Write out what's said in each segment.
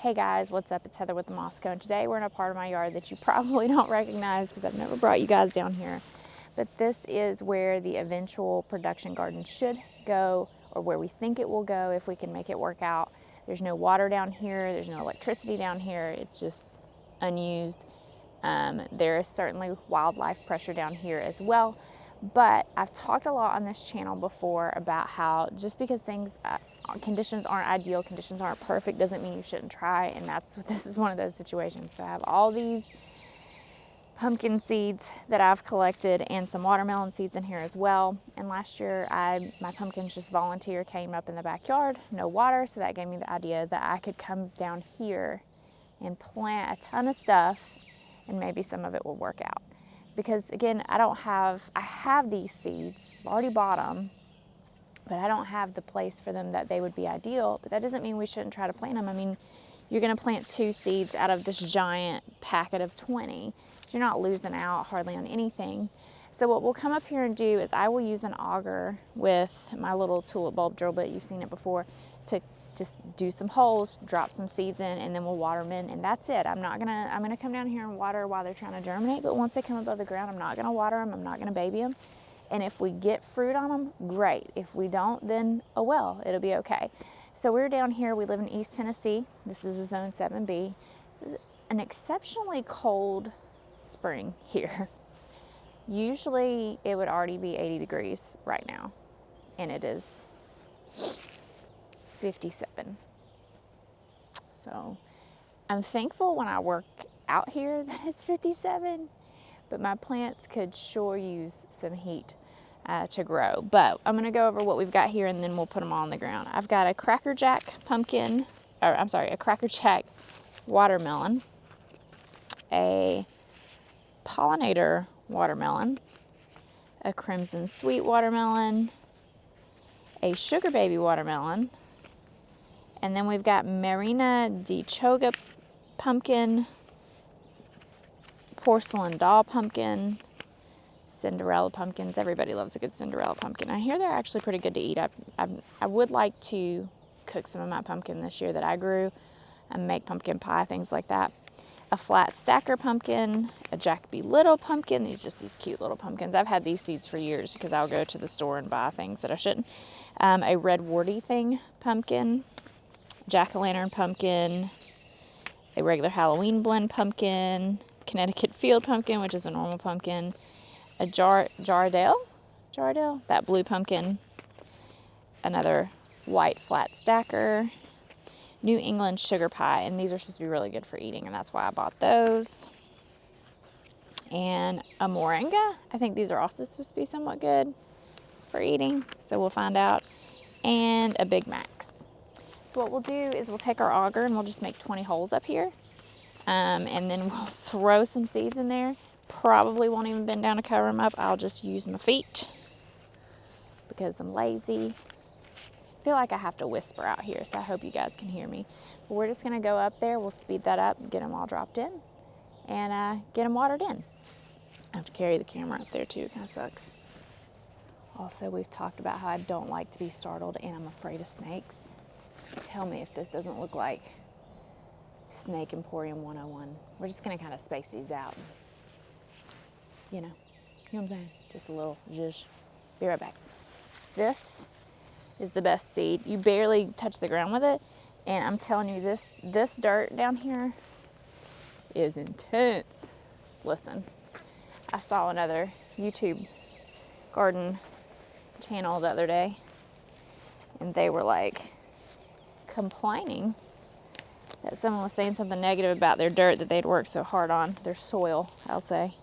Hey guys, what's up? It's Heather with the Moscow, and today we're in a part of my yard that you probably don't recognize because I've never brought you guys down here. But this is where the eventual production garden should go, or where we think it will go if we can make it work out. There's no water down here, there's no electricity down here, it's just unused. There is certainly wildlife pressure down here as well. But I've talked a lot on this channel before about how just because conditions aren't ideal, conditions aren't perfect, doesn't mean you shouldn't try. And this is one of those situations. So I have all these pumpkin seeds that I've collected and some watermelon seeds in here as well. And last year, my pumpkins just volunteer came up in the backyard, no water. So that gave me the idea that I could come down here and plant a ton of stuff and maybe some of it will work out. Because again, I have these seeds, I've already bought them, but I don't have the place for them that they would be ideal. But that doesn't mean we shouldn't try to plant them. I mean, you're gonna plant 2 seeds out of this giant packet of 20. So you're not losing out hardly on anything. So what we'll come up here and do is I will use an auger with my little tulip bulb drill bit, you've seen it before, to just do some holes, drop some seeds in, and then we'll water them in, and that's it. I'm gonna come down here and water while they're trying to germinate, but once they come above the ground, I'm not gonna water them, I'm not gonna baby them. And if we get fruit on them, great. If we don't, then oh well, it'll be okay. So we're down here, we live in East Tennessee. This is a Zone 7B. It's an exceptionally cold spring here. Usually it would already be 80 degrees right now, and it is 57. So I'm thankful when I work out here that it's 57, but my plants could sure use some heat to grow. But I'm gonna go over what we've got here and then we'll put them all on the ground. I've got a Cracker Jack a Cracker Jack watermelon, a pollinator watermelon, a Crimson Sweet watermelon, a Sugar Baby watermelon, and then we've got Marina di Choga pumpkin, Porcelain Doll pumpkin, Cinderella pumpkins. Everybody loves a good Cinderella pumpkin. I hear they're actually pretty good to eat. I would like to cook some of my pumpkin this year that I grew and make pumpkin pie, things like that. A Flat Stacker pumpkin, a Jack B. Little pumpkin. These cute little pumpkins. I've had these seeds for years because I'll go to the store and buy things that I shouldn't. A Red Warty Thing pumpkin, Jack-o'-lantern pumpkin, a regular Halloween blend pumpkin, Connecticut Field pumpkin, which is a normal pumpkin, a Jardel, that blue pumpkin, another white flat stacker, New England sugar pie, and these are supposed to be really good for eating, and that's why I bought those. And a moringa. I think these are also supposed to be somewhat good for eating, so we'll find out. And a Big Max. So what we'll do is we'll take our auger and we'll just make 20 holes up here. And then we'll throw some seeds in there. Probably won't even bend down to cover them up. I'll just use my feet because I'm lazy. I feel like I have to whisper out here, so I hope you guys can hear me. But we're just gonna go up there, we'll speed that up, get them all dropped in, and get them watered in. I have to carry the camera up there too, it kind of sucks. Also, we've talked about how I don't like to be startled and I'm afraid of snakes. Tell me if this doesn't look like Snake Emporium 101. We're just gonna kind of space these out. You know what I'm saying? Just a little zhuzh. Be right back. This is the best seed. You barely touch the ground with it. And I'm telling you, this dirt down here is intense. Listen, I saw another YouTube garden channel the other day, and they were like complaining that someone was saying something negative about their dirt that they'd worked so hard on, their soil, I'll say.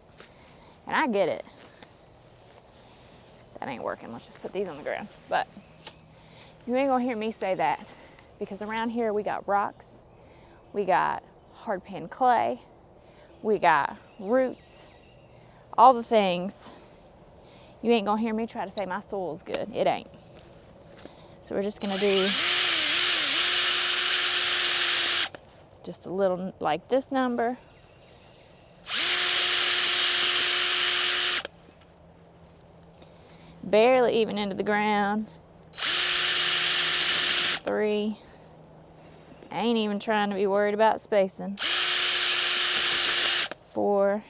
And I get it. That ain't working. Let's just put these on the ground. But you ain't gonna hear me say that, because around here we got rocks, we got hard pan clay, we got roots, all the things. You ain't gonna hear me try to say my soil's good. It ain't. So we're just gonna do just a little like this number. Barely even into the ground. 3, I ain't even trying to be worried about spacing. 4,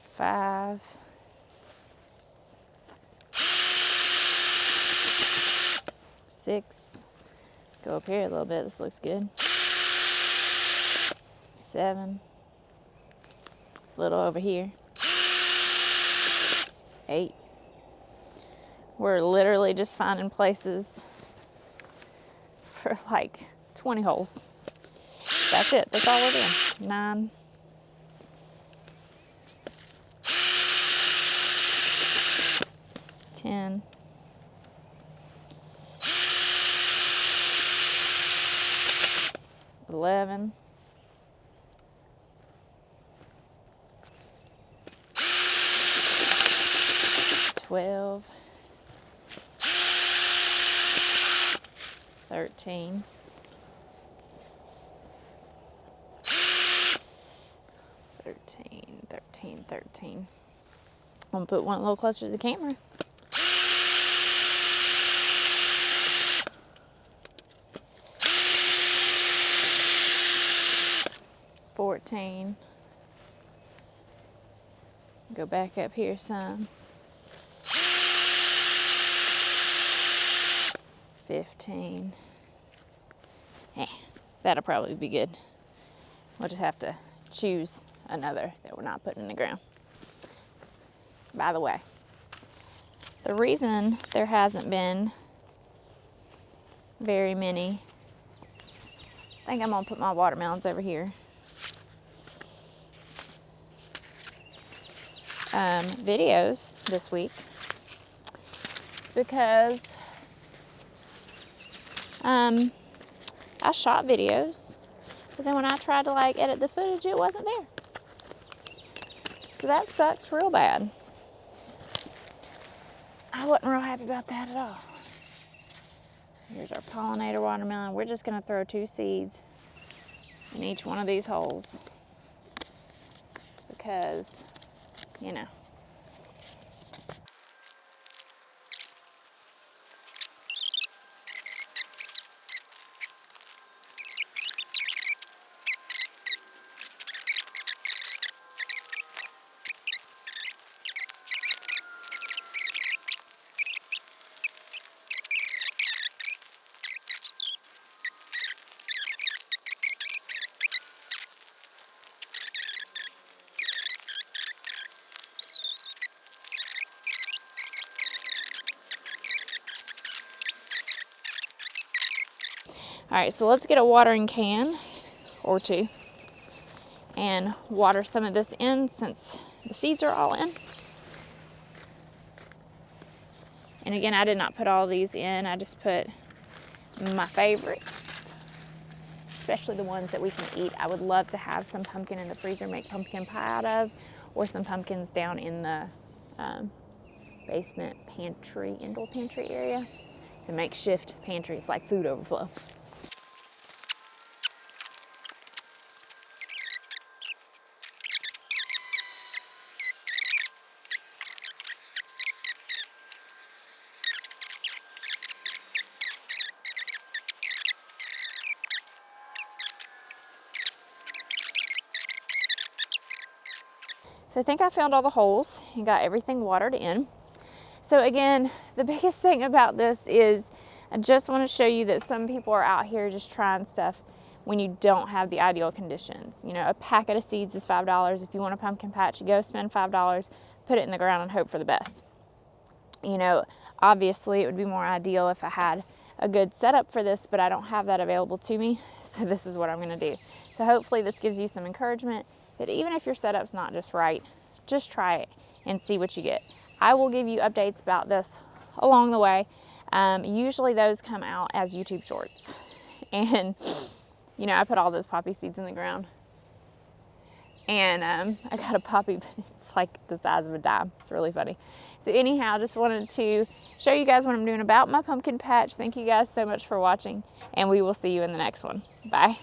5, 6, go up here a little bit, this looks good. 7, a little over here. 8. We're literally just finding places for like 20 holes. That's it, that's all we're doing. 9. 10. 11. 12. 13. 13. I'm gonna put one a little closer to the camera. 14. Go back up here some. 15. That'll probably be good. We'll just have to choose another that we're not putting in the ground. By the way, the reason there hasn't been very many, I think I'm gonna put my watermelons over here. Videos this week. It's because I shot videos, but then when I tried to like edit the footage, it wasn't there. So that sucks real bad. I wasn't real happy about that at all. Here's our pollinator watermelon. We're just gonna throw 2 seeds in each one of these holes because, you know. All right, so let's get a watering can or 2 and water some of this in since the seeds are all in. And again, I did not put all these in. I just put my favorites, especially the ones that we can eat. I would love to have some pumpkin in the freezer, make pumpkin pie out of, or some pumpkins down in the basement pantry, indoor pantry area. It's a makeshift pantry. It's like food overflow. So I think I found all the holes and got everything watered in. So again, the biggest thing about this is I just want to show you that some people are out here just trying stuff when you don't have the ideal conditions. You know, a packet of seeds is $5. If you want a pumpkin patch, you go spend $5, put it in the ground and hope for the best. You know, obviously it would be more ideal if I had a good setup for this, but I don't have that available to me. So this is what I'm going to do. So hopefully this gives you some encouragement that even if your setup's not just right, just try it and see what you get. I will give you updates about this along the way. Usually those come out as YouTube shorts. And, you know, I put all those poppy seeds in the ground. And I got a poppy, but it's like the size of a dime. It's really funny. So anyhow, just wanted to show you guys what I'm doing about my pumpkin patch. Thank you guys so much for watching, and we will see you in the next one. Bye.